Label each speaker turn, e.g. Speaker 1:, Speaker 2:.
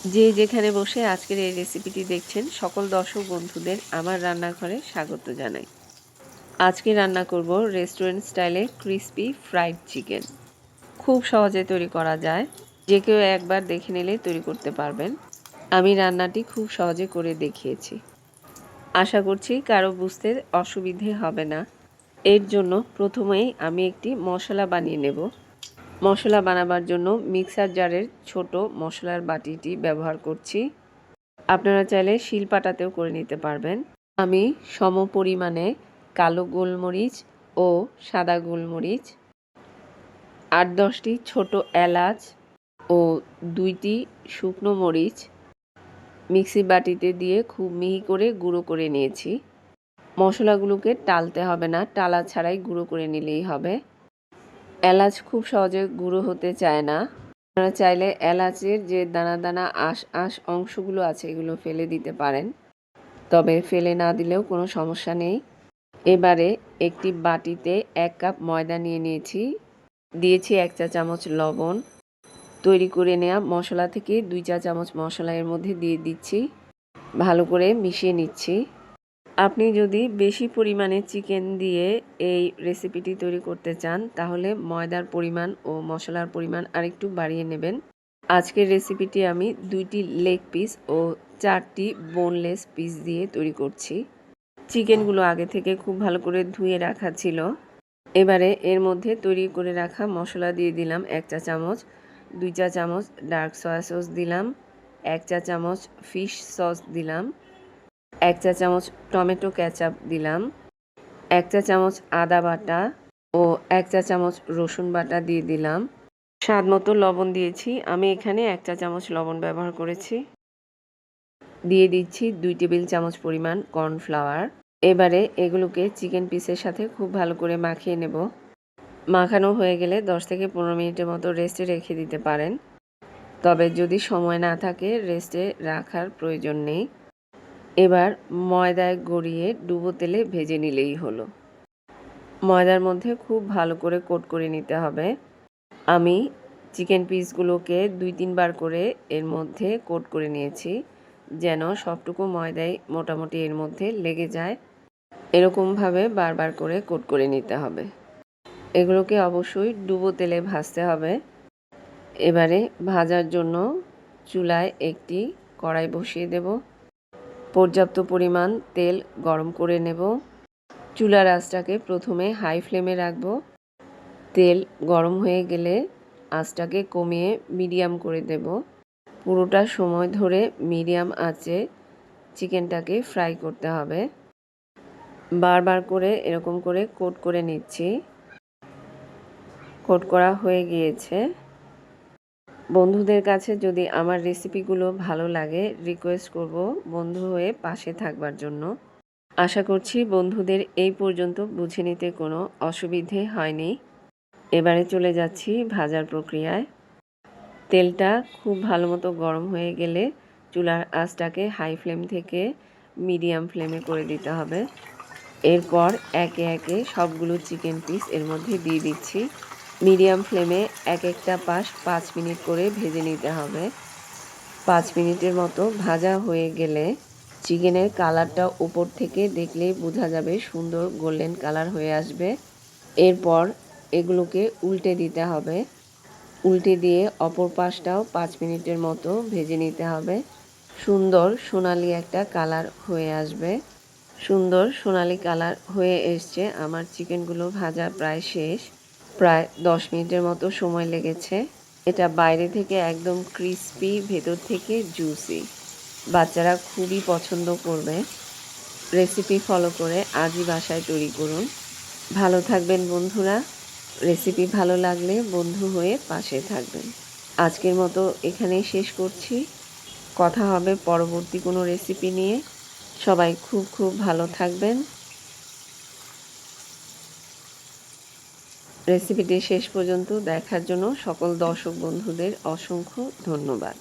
Speaker 1: যে যেখানে বসে আজকের এই রেসিপিটি দেখছেন সকল দর্শক বন্ধুদের আমার রান্নাঘরে স্বাগত জানাই। আজকে রান্না করব রেস্টুরেন্ট স্টাইলে ক্রিস্পি ফ্রাইড চিকেন। খুব সহজে তৈরি করা যায়, যে কেউ একবার দেখে নিলেই তৈরি করতে পারবেন। আমি রান্নাটি খুব সহজে করে দেখিয়েছি, আশা করছি কারো বুঝতে অসুবিধে হবে না। এর জন্য প্রথমেই আমি একটি মশলা বানিয়ে নেব। মশলা বানাবার জন্য মিক্সার জারের ছোট মশলার বাটিটি ব্যবহার করছি। আপনারা চাইলে শিলপাটাতেও করে নিতে পারবেন। আমি সম পরিমাণে কালো গোলমরিচ ও সাদা গোলমরিচ, ৮-১০টি ছোট এলাচ ও ২টি শুকনো মরিচ মিক্সি বাটিতে দিয়ে খুব মিহি করে গুঁড়ো করে নিয়েছি। মশলাগুলোকে টালতে হবে না, টালা ছাড়াই গুঁড়ো করে নিলেই হবে। এলাচ খুব সহজে গুঁড়ো হতে চায় না। আপনারা চাইলে এলাচের যে দানা দানা আঁশ অংশগুলো আছে এগুলো ফেলে দিতে পারেন, তবে ফেলে না দিলেও কোনো সমস্যা নেই। এবারে একটি বাটিতে ১ কাপ ময়দা নিয়ে নিয়েছি, দিয়েছি ১ চা চামচ লবণ। তৈরি করে নেওয়া মশলা থেকে ২ চা চামচ মশলা এর মধ্যে দিয়ে দিচ্ছি, ভালো করে মিশিয়ে নিচ্ছি। আপনি যদি বেশি পরিমাণে চিকেন দিয়ে এই রেসিপিটি তৈরি করতে চান তাহলে ময়দার পরিমাণ ও মশলার পরিমাণ আরেকটু বাড়িয়ে নেবেন। আজকের রেসিপিটি আমি ২টি লেগ পিস ও ৪টি বোনলেস পিস দিয়ে তৈরি করছি। চিকেনগুলো আগে থেকে খুব ভালো করে ধুয়ে রাখা ছিল। এবারে এর মধ্যে তৈরি করে রাখা মশলা দিয়ে দিলাম ১ চা চামচ, ২ চা চামচ ডার্ক সয়া সস দিলাম, ১ চা চামচ ফিশ সস দিলাম, ১ চা চামচ টমেটো কেচাপ দিলাম, ১ চা চামচ আদা বাটা ও ১ চা চামচ রসুন বাটা দিয়ে দিলাম। স্বাদ মতো লবণ দিয়েছি, আমি এখানে ১ চা চামচ লবণ ব্যবহার করেছি। দিয়ে দিচ্ছি ২ টেবিল চামচ পরিমাণ কর্নফ্লাওয়ার। এবারে এগুলোকে চিকেন পিসের সাথে খুব ভালো করে মাখিয়ে নেব। মাখানো হয়ে গেলে ১০ থেকে ১৫ মিনিটের মতো রেস্টে রেখে দিতে পারেন, তবে যদি সময় না থাকে রেস্টে রাখার প্রয়োজন নেই। এবার ময়দায় গড়িয়ে ডুবো তেলে ভেজে নিলেই হলো। ময়দার মধ্যে খুব ভালো করে কোট করে নিতে হবে। আমি চিকেন পিসগুলোকে ২-৩ বার করে এর মধ্যে কোট করে নিয়েছি, যেন সবটুকু ময়দাই মোটামুটি এর মধ্যে লেগে যায়। এরকমভাবে বারবার করে কোট করে নিতে হবে। এগুলোকে অবশ্যই ডুবো তেলে ভাজতে হবে। এবারে ভাজার জন্য চুলায় একটি কড়াই বসিয়ে দেব। পর্যাপ্ত পরিমাণ তেল গরম করে নেব। চুলার আঁচটাকে প্রথমে হাই ফ্লেমে রাখব। তেল গরম হয়ে গেলে আঁচটাকে কমিয়ে মিডিয়াম করে দেব। পুরোটা সময় ধরে মিডিয়াম আঁচে চিকেনটাকে ফ্রাই করতে হবে। বারবার করে এরকম করে কোট করে নিচ্ছি। কোট করা হয়ে গিয়েছে। বন্ধুদের কাছে যদি আমার রেসিপিগুলো ভালো লাগে রিকোয়েস্ট করব বন্ধু হয়ে পাশে থাকবার জন্য। আশা করছি বন্ধুদের এই পর্যন্ত বুঝে নিতে কোনো অসুবিধে হয়নি। এবারে চলে যাচ্ছি ভাজার প্রক্রিয়ায়। তেলটা খুব ভালো মতো গরম হয়ে গেলে চুলার আঁচটাকে হাই ফ্লেম থেকে মিডিয়াম ফ্লেমে করে দিতে হবে। এরপর একে একে সবগুলো চিকেন পিস এর মধ্যে দিয়ে দিচ্ছি। মিডিয়াম ফ্লেমে এক একটা পাশ ৫ মিনিট করে ভেজে নিতে হবে। ৫ মিনিটের মতো ভাজা হয়ে গেলে চিকেনের কালারটা উপর থেকে দেখলেই বোঝা যাবে সুন্দর গোল্ডেন কালার হয়ে আসবে। এরপর এগুলোকে উল্টে দিতে হবে। উল্টে দিয়ে অপর পাশটাও ৫ মিনিটের মতো ভেজে নিতে হবে। সুন্দর সোনালি একটা কালার হয়ে আসবে। সুন্দর সোনালি কালার হয়ে এসছে। আমার চিকেনগুলো ভাজা প্রায় শেষ। প্রায় ১০ মিনিটের মতো সময় লেগেছে। এটা বাইরে থেকে একদম ক্রিস্পি, ভেতর থেকে জুসি। বাচ্চারা খুবই পছন্দ করবে। রেসিপি ফলো করে আজই বাসায় তৈরি করুন। ভালো থাকবেন বন্ধুরা। রেসিপি ভালো লাগলে বন্ধু হয়ে পাশে থাকবেন। আজকের মতো এখানেই শেষ করছি। কথা হবে পরবর্তী কোনো রেসিপি নিয়ে। সবাই খুব খুব ভালো থাকবেন। রেসিপিটি শেষ পর্যন্ত দেখার জন্য সকল দর্শক বন্ধুদের অসংখ্য ধন্যবাদ।